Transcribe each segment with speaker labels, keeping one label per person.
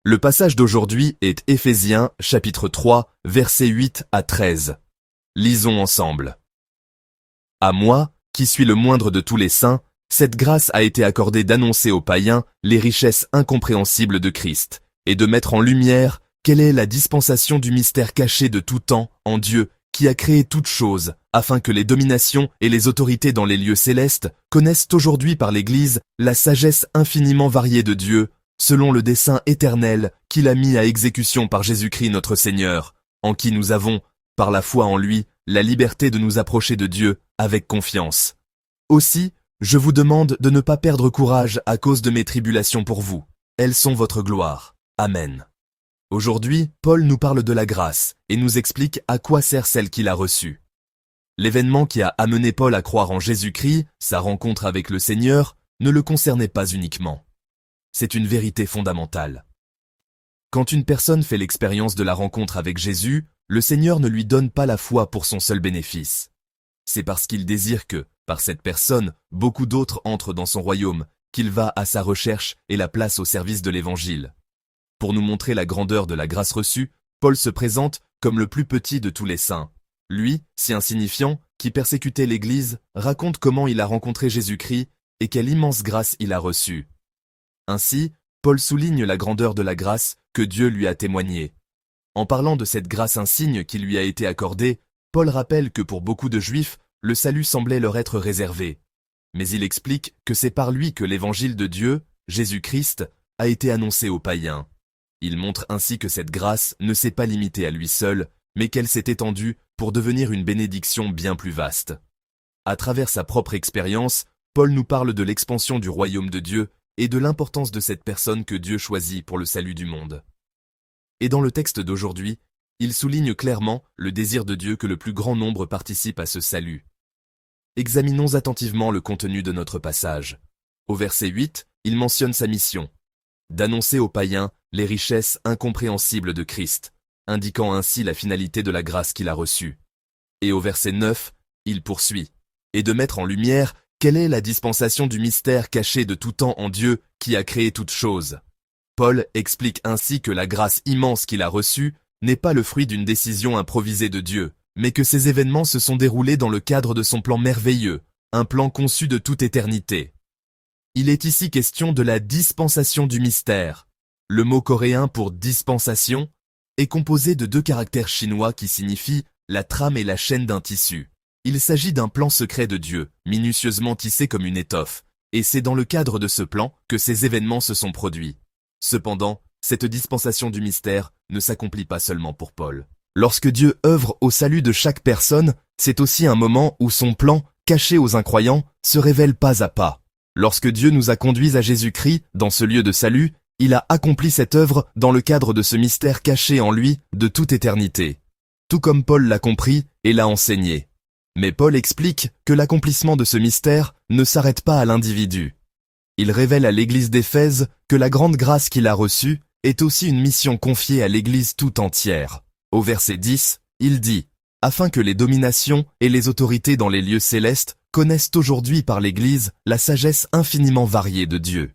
Speaker 1: Le passage d'aujourd'hui est Éphésiens chapitre 3, versets 8 à 13. Lisons ensemble. À moi, qui suis le moindre de tous les saints, cette grâce a été accordée d'annoncer aux païens les richesses incompréhensibles de Christ, et de mettre en lumière quelle est la dispensation du mystère caché de tout temps en Dieu, qui a créé toutes choses, afin que les dominations et les autorités dans les lieux célestes connaissent aujourd'hui par l'Église la sagesse infiniment variée de Dieu, selon le dessein éternel qu'il a mis à exécution par Jésus-Christ notre Seigneur, en qui nous avons, par la foi en lui, la liberté de nous approcher de Dieu avec confiance. Aussi, je vous demande de ne pas perdre courage à cause de mes tribulations pour vous. Elles sont votre gloire. Amen. Aujourd'hui, Paul nous parle de la grâce et nous explique à quoi sert celle qu'il a reçue. L'événement qui a amené Paul à croire en Jésus-Christ, sa rencontre avec le Seigneur, ne le concernait pas uniquement. C'est une vérité fondamentale. Quand une personne fait l'expérience de la rencontre avec Jésus, le Seigneur ne lui donne pas la foi pour son seul bénéfice. C'est parce qu'il désire que, par cette personne, beaucoup d'autres entrent dans son royaume, qu'il va à sa recherche et la place au service de l'Évangile. Pour nous montrer la grandeur de la grâce reçue, Paul se présente comme le plus petit de tous les saints. Lui, si insignifiant, qui persécutait l'Église, raconte comment il a rencontré Jésus-Christ et quelle immense grâce il a reçue. Ainsi, Paul souligne la grandeur de la grâce que Dieu lui a témoignée. En parlant de cette grâce insigne qui lui a été accordée, Paul rappelle que pour beaucoup de Juifs, le salut semblait leur être réservé. Mais il explique que c'est par lui que l'évangile de Dieu, Jésus-Christ, a été annoncé aux païens. Il montre ainsi que cette grâce ne s'est pas limitée à lui seul, mais qu'elle s'est étendue pour devenir une bénédiction bien plus vaste. À travers sa propre expérience, Paul nous parle de l'expansion du royaume de Dieu et de l'importance de cette personne que Dieu choisit pour le salut du monde. Et dans le texte d'aujourd'hui, il souligne clairement le désir de Dieu que le plus grand nombre participe à ce salut. Examinons attentivement le contenu de notre passage. Au verset 8, il mentionne sa mission, d'annoncer aux païens les richesses incompréhensibles de Christ, indiquant ainsi la finalité de la grâce qu'il a reçue. Et au verset 9, il poursuit, et de mettre en lumière quelle est la dispensation du mystère caché de tout temps en Dieu qui a créé toutes choses. Paul explique ainsi que la grâce immense qu'il a reçue n'est pas le fruit d'une décision improvisée de Dieu, mais que ces événements se sont déroulés dans le cadre de son plan merveilleux, un plan conçu de toute éternité. Il est ici question de la dispensation du mystère. Le mot coréen pour dispensation est composé de deux caractères chinois qui signifient la trame et la chaîne d'un tissu. Il s'agit d'un plan secret de Dieu, minutieusement tissé comme une étoffe, et c'est dans le cadre de ce plan que ces événements se sont produits. Cependant, cette dispensation du mystère ne s'accomplit pas seulement pour Paul. Lorsque Dieu œuvre au salut de chaque personne, c'est aussi un moment où son plan, caché aux incroyants, se révèle pas à pas. Lorsque Dieu nous a conduits à Jésus-Christ, dans ce lieu de salut, il a accompli cette œuvre dans le cadre de ce mystère caché en lui de toute éternité. Tout comme Paul l'a compris et l'a enseigné. Mais Paul explique que l'accomplissement de ce mystère ne s'arrête pas à l'individu. Il révèle à l'église d'Éphèse que la grande grâce qu'il a reçue est aussi une mission confiée à l'église tout entière. Au verset 10, il dit « Afin que les dominations et les autorités dans les lieux célestes connaissent aujourd'hui par l'église la sagesse infiniment variée de Dieu. »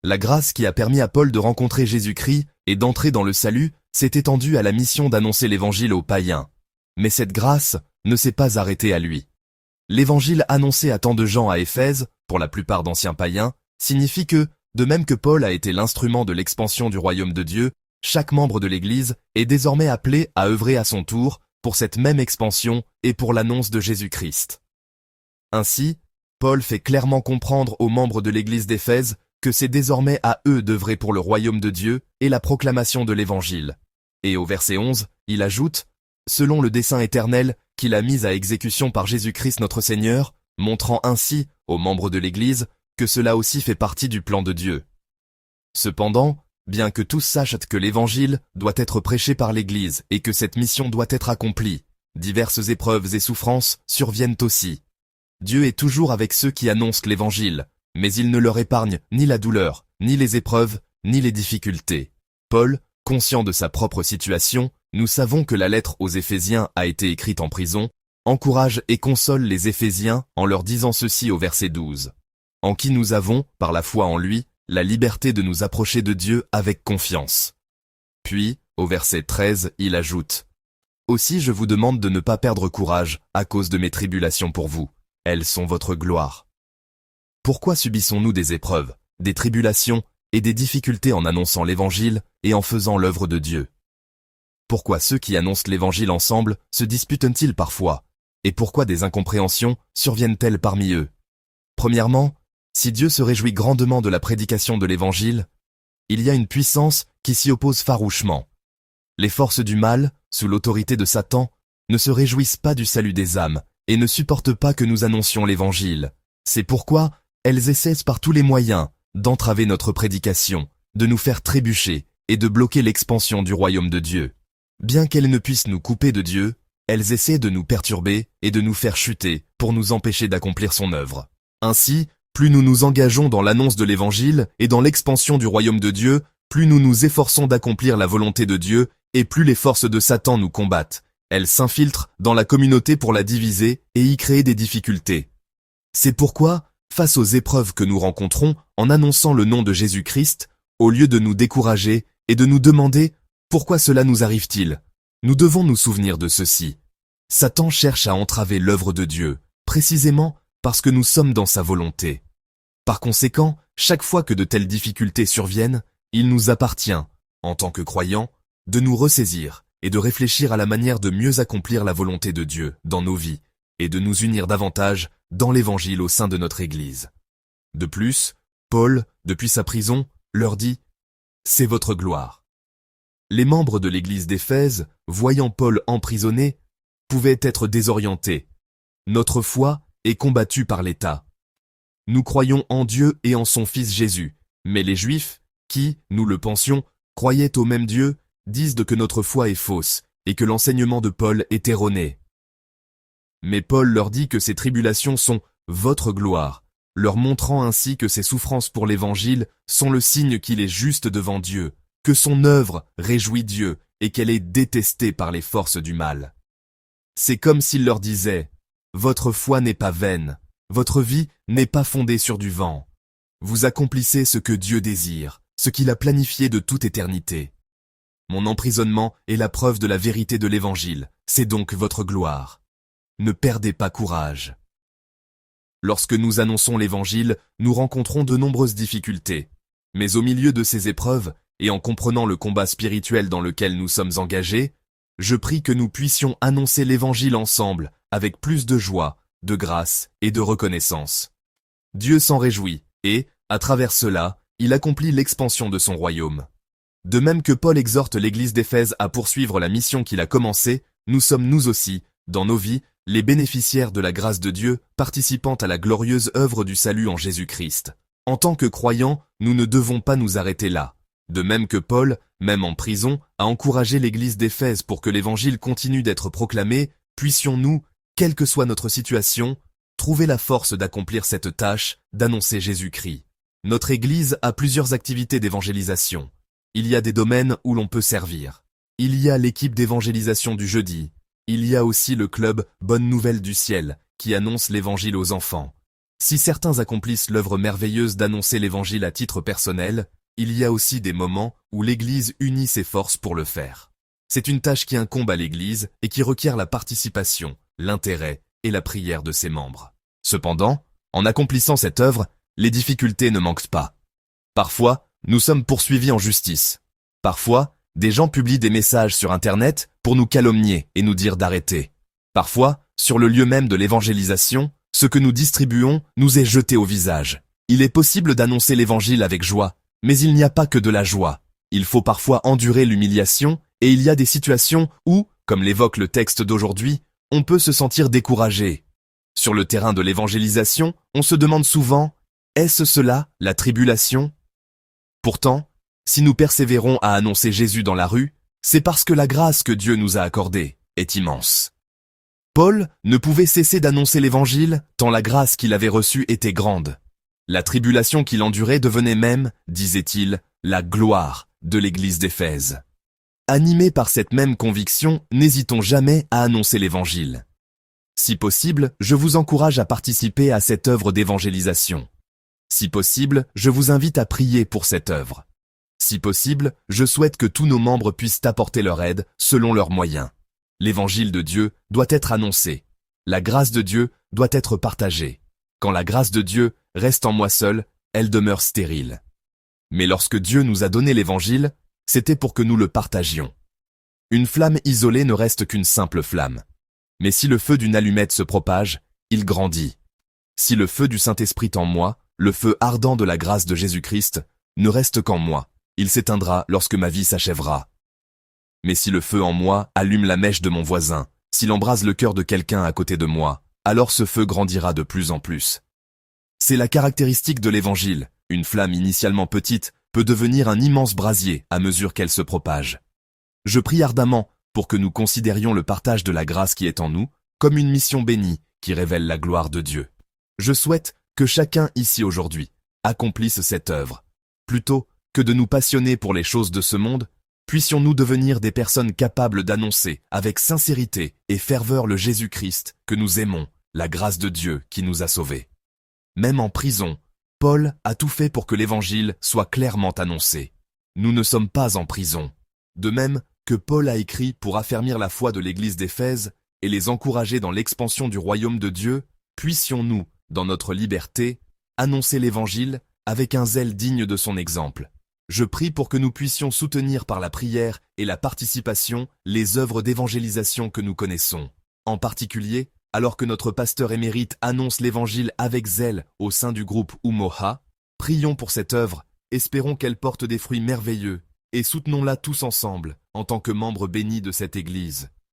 Speaker 1: La grâce qui a permis à Paul de rencontrer Jésus-Christ et d'entrer dans le salut s'est étendue à la mission d'annoncer l'évangile aux païens. Mais cette grâce ne s'est pas arrêtée à lui. L'évangile annoncé à tant de gens à Éphèse, pour la plupart d'anciens païens, signifie que, de même que Paul a été l'instrument de l'expansion du royaume de Dieu, chaque membre de l'Église est désormais appelé à œuvrer à son tour pour cette même expansion et pour l'annonce de Jésus-Christ. Ainsi, Paul fait clairement comprendre aux membres de l'Église d'Éphèse que c'est désormais à eux d'œuvrer pour le royaume de Dieu et la proclamation de l'Évangile. Et au verset 11, il ajoute « Selon le dessein éternel qu'il a mis à exécution par Jésus-Christ notre Seigneur, montrant ainsi aux membres de l'Église que cela aussi fait partie du plan de Dieu. » Cependant, bien que tous sachent que l'Évangile doit être prêché par l'Église et que cette mission doit être accomplie, diverses épreuves et souffrances surviennent aussi. Dieu est toujours avec ceux qui annoncent l'Évangile, mais il ne leur épargne ni la douleur, ni les épreuves, ni les difficultés. Paul, conscient de sa propre situation, nous savons que la lettre aux Éphésiens a été écrite en prison, encourage et console les Éphésiens en leur disant ceci au verset 12. « En qui nous avons, par la foi en lui, la liberté de nous approcher de Dieu avec confiance. Puis, au verset 13, il ajoute « Aussi je vous demande de ne pas perdre courage à cause de mes tribulations pour vous. Elles sont votre gloire. » Pourquoi subissons-nous des épreuves, des tribulations et des difficultés en annonçant l'Évangile et en faisant l'œuvre de Dieu? Pourquoi ceux qui annoncent l'Évangile ensemble se disputent-ils parfois? Et pourquoi des incompréhensions surviennent-elles parmi eux? Premièrement, si Dieu se réjouit grandement de la prédication de l'Évangile, il y a une puissance qui s'y oppose farouchement. Les forces du mal, sous l'autorité de Satan, ne se réjouissent pas du salut des âmes et ne supportent pas que nous annoncions l'Évangile. C'est pourquoi elles essaient par tous les moyens d'entraver notre prédication, de nous faire trébucher et de bloquer l'expansion du royaume de Dieu. Bien qu'elles ne puissent nous couper de Dieu, elles essaient de nous perturber et de nous faire chuter pour nous empêcher d'accomplir son œuvre. Ainsi, plus nous nous engageons dans l'annonce de l'Évangile et dans l'expansion du royaume de Dieu, plus nous nous efforçons d'accomplir la volonté de Dieu et plus les forces de Satan nous combattent. Elles s'infiltrent dans la communauté pour la diviser et y créer des difficultés. C'est pourquoi, face aux épreuves que nous rencontrons en annonçant le nom de Jésus-Christ, au lieu de nous décourager et de nous demander « Pourquoi cela nous arrive-t-il ?», nous devons nous souvenir de ceci. Satan cherche à entraver l'œuvre de Dieu, précisément parce que nous sommes dans sa volonté. Par conséquent, chaque fois que de telles difficultés surviennent, il nous appartient, en tant que croyants, de nous ressaisir et de réfléchir à la manière de mieux accomplir la volonté de Dieu dans nos vies et de nous unir davantage dans l'Évangile au sein de notre Église. De plus, Paul, depuis sa prison, leur dit « C'est votre gloire ». Les membres de l'Église d'Éphèse, voyant Paul emprisonné, pouvaient être désorientés. Notre foi est combattue par l'État. Nous croyons en Dieu et en son Fils Jésus, mais les Juifs, qui, nous le pensions, croyaient au même Dieu, disent que notre foi est fausse et que l'enseignement de Paul est erroné. Mais Paul leur dit que ces tribulations sont votre gloire, leur montrant ainsi que ses souffrances pour l'Évangile sont le signe qu'il est juste devant Dieu, que son œuvre réjouit Dieu et qu'elle est détestée par les forces du mal. C'est comme s'il leur disait « Votre foi n'est pas vaine, votre vie n'est pas fondée sur du vent. Vous accomplissez ce que Dieu désire, ce qu'il a planifié de toute éternité. Mon emprisonnement est la preuve de la vérité de l'Évangile, c'est donc votre gloire. Ne perdez pas courage. » Lorsque nous annonçons l'Évangile, nous rencontrons de nombreuses difficultés. Mais au milieu de ces épreuves, et en comprenant le combat spirituel dans lequel nous sommes engagés, je prie que nous puissions annoncer l'Évangile ensemble, avec plus de joie, de grâce et de reconnaissance. Dieu s'en réjouit, et, à travers cela, il accomplit l'expansion de son royaume. De même que Paul exhorte l'Église d'Éphèse à poursuivre la mission qu'il a commencée, nous sommes nous aussi, dans nos vies, les bénéficiaires de la grâce de Dieu, participant à la glorieuse œuvre du salut en Jésus-Christ. En tant que croyants, nous ne devons pas nous arrêter là. De même que Paul, même en prison, a encouragé l'Église d'Éphèse pour que l'Évangile continue d'être proclamé, puissions-nous, quelle que soit notre situation, trouver la force d'accomplir cette tâche, d'annoncer Jésus-Christ. Notre Église a plusieurs activités d'évangélisation. Il y a des domaines où l'on peut servir. Il y a l'équipe d'évangélisation du jeudi. Il y a aussi le club Bonne Nouvelle du Ciel, qui annonce l'Évangile aux enfants. Si certains accomplissent l'œuvre merveilleuse d'annoncer l'Évangile à titre personnel, il y a aussi des moments où l'Église unit ses forces pour le faire. C'est une tâche qui incombe à l'Église et qui requiert la participation, l'intérêt et la prière de ses membres. Cependant, en accomplissant cette œuvre, les difficultés ne manquent pas. Parfois, nous sommes poursuivis en justice. Parfois, des gens publient des messages sur Internet pour nous calomnier et nous dire d'arrêter. Parfois, sur le lieu même de l'évangélisation, ce que nous distribuons nous est jeté au visage. Il est possible d'annoncer l'Évangile avec joie, mais il n'y a pas que de la joie. Il faut parfois endurer l'humiliation et il y a des situations où, comme l'évoque le texte d'aujourd'hui, on peut se sentir découragé. Sur le terrain de l'évangélisation, on se demande souvent « Est-ce cela, la tribulation ?» Pourtant, si nous persévérons à annoncer Jésus dans la rue, c'est parce que la grâce que Dieu nous a accordée est immense. Paul ne pouvait cesser d'annoncer l'Évangile tant la grâce qu'il avait reçue était grande. La tribulation qu'il endurait devenait même, disait-il, la gloire de l'Église d'Éphèse. Animés par cette même conviction, n'hésitons jamais à annoncer l'Évangile. Si possible, je vous encourage à participer à cette œuvre d'évangélisation. Si possible, je vous invite à prier pour cette œuvre. Si possible, je souhaite que tous nos membres puissent apporter leur aide selon leurs moyens. L'évangile de Dieu doit être annoncé. La grâce de Dieu doit être partagée. Quand la grâce de Dieu reste en moi seul, elle demeure stérile. Mais lorsque Dieu nous a donné l'évangile, c'était pour que nous le partagions. Une flamme isolée ne reste qu'une simple flamme. Mais si le feu d'une allumette se propage, il grandit. Si le feu du Saint-Esprit en moi, le feu ardent de la grâce de Jésus-Christ, ne reste qu'en moi, il s'éteindra lorsque ma vie s'achèvera. Mais si le feu en moi allume la mèche de mon voisin, s'il embrase le cœur de quelqu'un à côté de moi, alors ce feu grandira de plus en plus. C'est la caractéristique de l'Évangile. Une flamme initialement petite peut devenir un immense brasier à mesure qu'elle se propage. Je prie ardemment pour que nous considérions le partage de la grâce qui est en nous comme une mission bénie qui révèle la gloire de Dieu. Je souhaite que chacun ici aujourd'hui accomplisse cette œuvre. Plutôt que de nous passionner pour les choses de ce monde, puissions-nous devenir des personnes capables d'annoncer avec sincérité et ferveur le Jésus-Christ que nous aimons, la grâce de Dieu qui nous a sauvés. Même en prison, Paul a tout fait pour que l'Évangile soit clairement annoncé. Nous ne sommes pas en prison. De même que Paul a écrit pour affermir la foi de l'Église d'Éphèse et les encourager dans l'expansion du royaume de Dieu, puissions-nous, dans notre liberté, annoncer l'Évangile avec un zèle digne de son exemple. Je prie pour que nous puissions soutenir par la prière et la participation les œuvres d'évangélisation que nous connaissons. En particulier, alors que notre pasteur émérite annonce l'Évangile avec zèle au sein du groupe Umoha, prions pour cette œuvre, espérons qu'elle porte des fruits merveilleux, et soutenons-la tous ensemble, en tant que membres bénis de cette Église.